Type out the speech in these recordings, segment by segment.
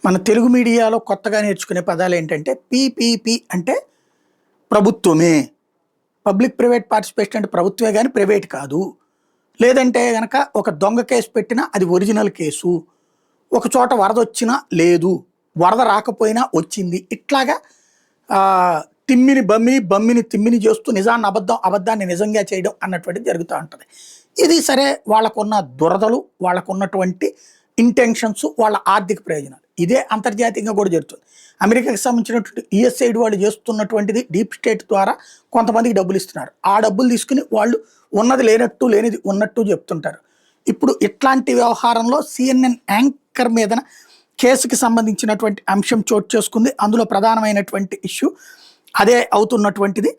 మన తెలుగు మీడియాలో కొత్తగా నేర్చుకునే పదాలు ఏంటంటే పీపీపీ అంటే ప్రభుత్వమే, పబ్లిక్ ప్రైవేట్ పార్టిసిపేషన్ అంటే ప్రభుత్వమే కానీ ప్రైవేట్ కాదు. లేదంటే గనక ఒక దొంగ కేసు పెట్టినా అది ఒరిజినల్ కేసు, ఒక చోట వరద వచ్చినా లేదు, వరద రాకపోయినా వచ్చింది, ఇట్లాగా తిమ్మిని బమ్మిని బమ్మిని తిమ్మిని చేస్తూ నిజాన్ని అబద్ధం అబద్ధాన్ని నిజంగా చేయడం అన్నటువంటిది జరుగుతూ ఉంటుంది. ఇది సరే, వాళ్ళకున్న దురదలు, వాళ్ళకున్నటువంటి ఇంటెన్షన్స్, వాళ్ళ ఆర్థిక ప్రయోజనాలు. ఇదే అంతర్జాతీయంగా కూడా జరుగుతుంది. అమెరికాకి సంబంధించినటువంటి యుఎస్ఐడి వాళ్ళు చేస్తున్నటువంటిది డీప్ స్టేట్ ద్వారా కొంతమందికి డబ్బులు ఇస్తున్నారు. ఆ డబ్బులు తీసుకుని వాళ్ళు ఉన్నది లేనట్టు లేనిది ఉన్నట్టు చెప్తుంటారు. ఇప్పుడు ఇట్లాంటి వ్యవహారంలో సిఎన్ఎన్ యాంకర్ మీదన కేసుకి సంబంధించినటువంటి అంశం చోటు చేసుకుంది. అందులో ప్రధానమైనటువంటి ఇష్యూ అదే అవుతున్నటువంటిది.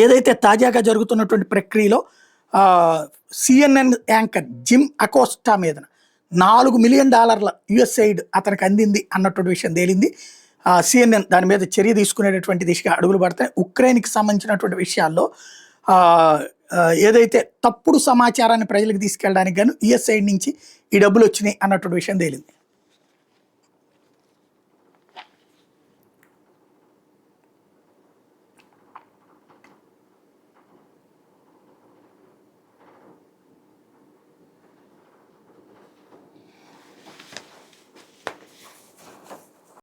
ఏదైతే తాజాగా జరుగుతున్నటువంటి ప్రక్రియలో సిఎన్ఎన్ యాంకర్ జిమ్ అకోస్టా మీద $4 మిలియన్ యుఎస్ఐడ్ అతనికి అందింది అన్నటువంటి విషయం తేలింది. సిఎన్ఎన్ దాని మీద చర్య తీసుకునేటటువంటి దిశగా అడుగులు పడతాయి. ఉక్రెయిన్కి సంబంధించినటువంటి విషయాల్లో ఏదైతే తప్పుడు సమాచారాన్ని ప్రజలకు తీసుకెళ్ళడానికి గాను యుఎస్ఐడ్ నుంచి ఈ డబ్బులు వచ్చినాయి అన్నటువంటి విషయం తేలింది.